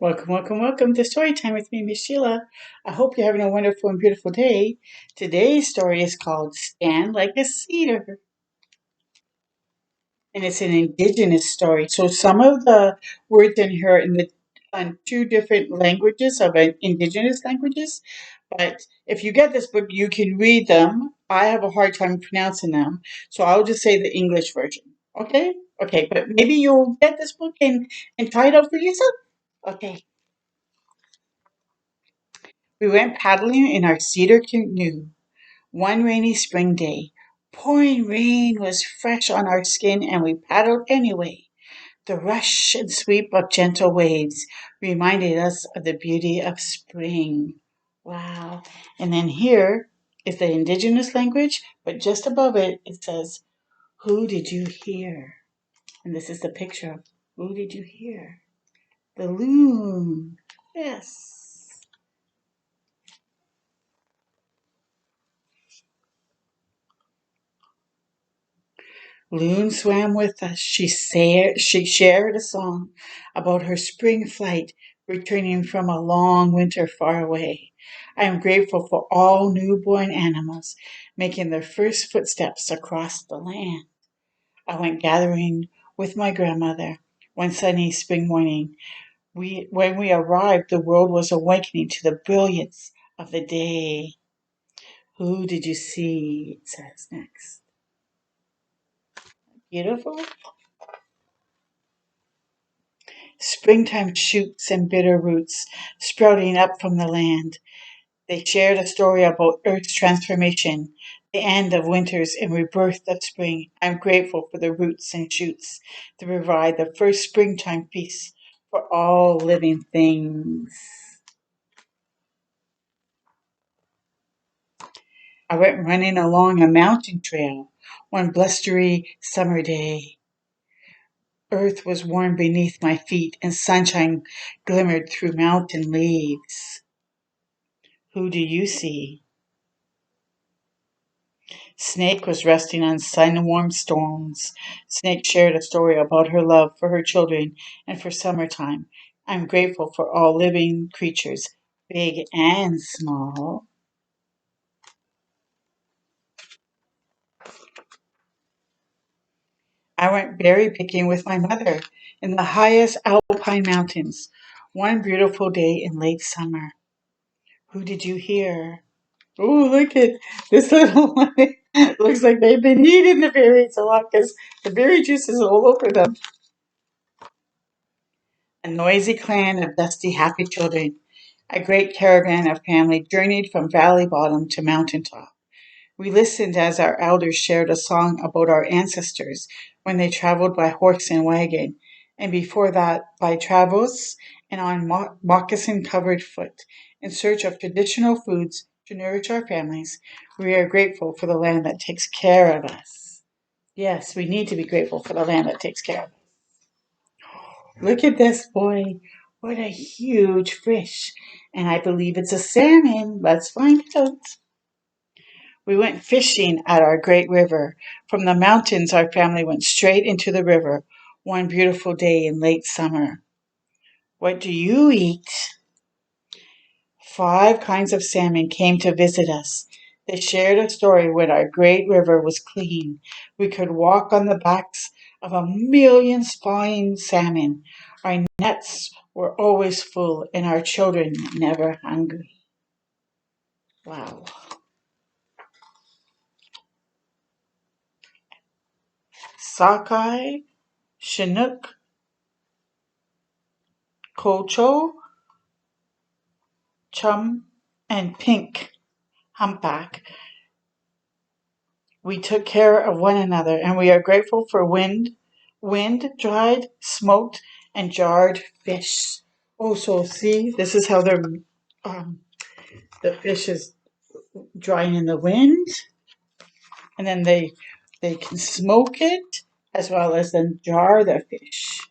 Welcome to Storytime with me, Miss Sheila. I hope you're having a wonderful and beautiful day. Today's story is called Stand Like a Cedar, and it's an indigenous story. So some of the words in here in the on two different languages of indigenous languages, but if you get this book, you can read them. I have a hard time pronouncing them, so I'll just say the English version. Okay? Okay, but maybe you'll get this book and try it out for yourself. Okay. We went paddling in our cedar canoe one rainy spring day. Pouring rain was fresh on our skin, and we paddled anyway. The rush and sweep of gentle waves reminded us of the beauty of spring. Wow. And then here is the indigenous language, but just above it, it says, "Who did you hear?" And this is the picture of who did you hear? The loon. Yes. Loon swam with us. She shared a song about her spring flight, returning from a long winter far away. I am grateful for all newborn animals making their first footsteps across the land. I went gathering with my grandmother one sunny spring morning. When we arrived, the world was awakening to the brilliance of the day. Who did you see? It says next. Beautiful. Springtime shoots and bitter roots sprouting up from the land. They shared a story about Earth's transformation, the end of winters and rebirth of spring. I'm grateful for the roots and shoots to provide the first springtime feast for all living things. I went running along a mountain trail one blustery summer day. Earth was warm beneath my feet and sunshine glimmered through mountain leaves. Who do you see? Snake was resting on sun-warmed stones. Snake shared a story about her love for her children and for summertime. I'm grateful for all living creatures, big and small. I went berry picking with my mother in the highest alpine mountains one beautiful day in late summer. Who did you hear? Oh, look at this little one. Looks like they've been eating the berries a lot because the berry juice is all over them. A noisy clan of dusty, happy children. A great caravan of family journeyed from valley bottom to mountain top. We listened as our elders shared a song about our ancestors when they traveled by horse and wagon, and before that by travels and on moccasin covered foot in search of traditional foods to nourish our families. We are grateful for the land that takes care of us. Yes, we need to be grateful for the land that takes care of us. Look at this, boy. What a huge fish. And I believe it's a salmon. Let's find out. We went fishing at our great river. From the mountains, our family went straight into the river one beautiful day in late summer. What do you eat? 5 kinds of salmon came to visit us. They shared a story when our great river was clean. We could walk on the backs of a million spawning salmon. Our nets were always full and our children never hungry. Wow. Sockeye, Chinook, Cocho, Chum, and Pink Humpback. We took care of one another, and we are grateful for wind, dried, smoked, and jarred fish. Oh, so see, this is how um, the fish is drying in the wind, and then they can smoke it as well as then jar the fish.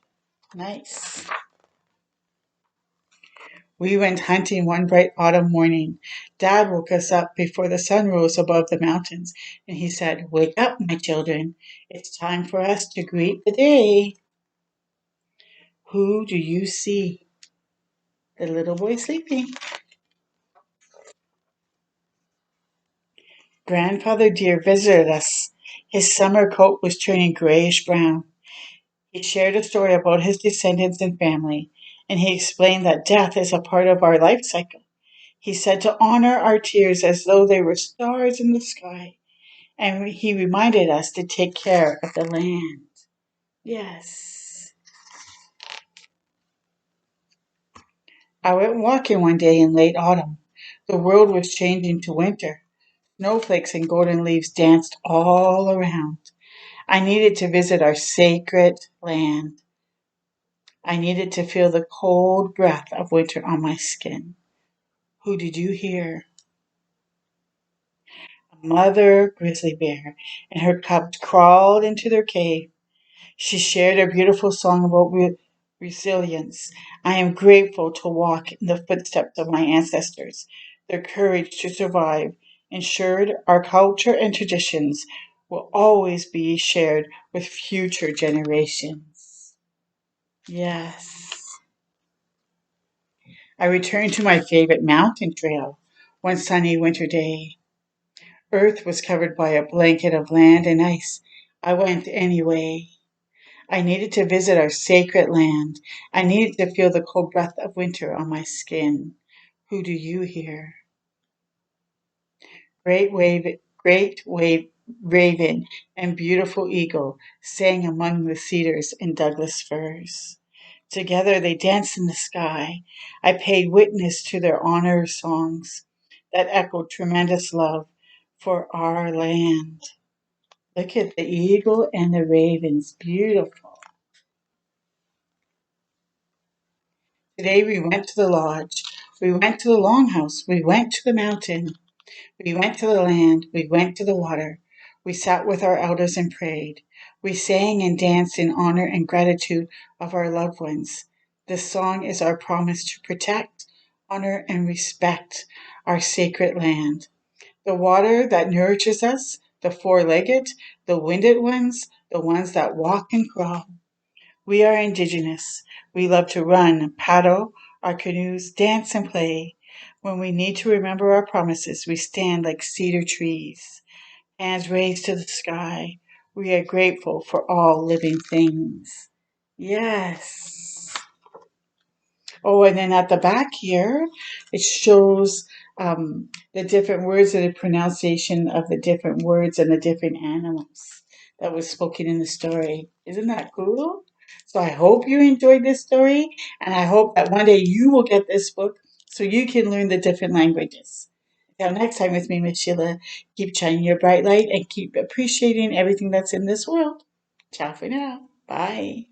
Nice. We went hunting one bright autumn morning. Dad woke us up before the sun rose above the mountains, and he said, "Wake up, my children. It's time for us to greet the day." Who do you see? The little boy sleeping. Grandfather Deer visited us. His summer coat was turning grayish brown. He shared a story about his descendants and family, and he explained that death is a part of our life cycle. He said to honor our tears as though they were stars in the sky, and he reminded us to take care of the land. Yes. I went walking one day in late autumn. The world was changing to winter. Snowflakes and golden leaves danced all around. I needed to visit our sacred land. I needed to feel the cold breath of winter on my skin. Who did you hear? A mother grizzly bear and her cubs crawled into their cave. She shared a beautiful song about resilience. I am grateful to walk in the footsteps of my ancestors. Their courage to survive ensured our culture and traditions will always be shared with future generations. Yes. I returned to my favorite mountain trail one sunny winter day. Earth was covered by a blanket of land and ice. I went anyway. I needed to visit our sacred land. I needed to feel the cold breath of winter on my skin. Who do you hear? Great wave raven and beautiful eagle sang among the cedars and Douglas firs. Together they danced in the sky. I paid witness to their honor songs that echoed tremendous love for our land. Look at the eagle and the ravens. Beautiful. Today we went to the lodge. We went to the longhouse. We went to the mountain. We went to the land. We went to the water. We sat with our elders and prayed. We sang and danced in honor and gratitude of our loved ones. This song is our promise to protect, honor, and respect our sacred land. The water that nourishes us, the four-legged, the winded ones, the ones that walk and crawl. We are indigenous. We love to run, paddle our canoes, dance, and play. When we need to remember our promises, we stand like cedar trees, hands raised to the sky. We are grateful for all living things. Yes. Oh, and then at the back here, it shows the different words and the pronunciation of the different words and the different animals that was spoken in the story. Isn't that cool? So I hope you enjoyed this story, and I hope that one day you will get this book so you can learn the different languages. Until next time with me, Miss Sheila, keep shining your bright light and keep appreciating everything that's in this world. Ciao for now. Bye.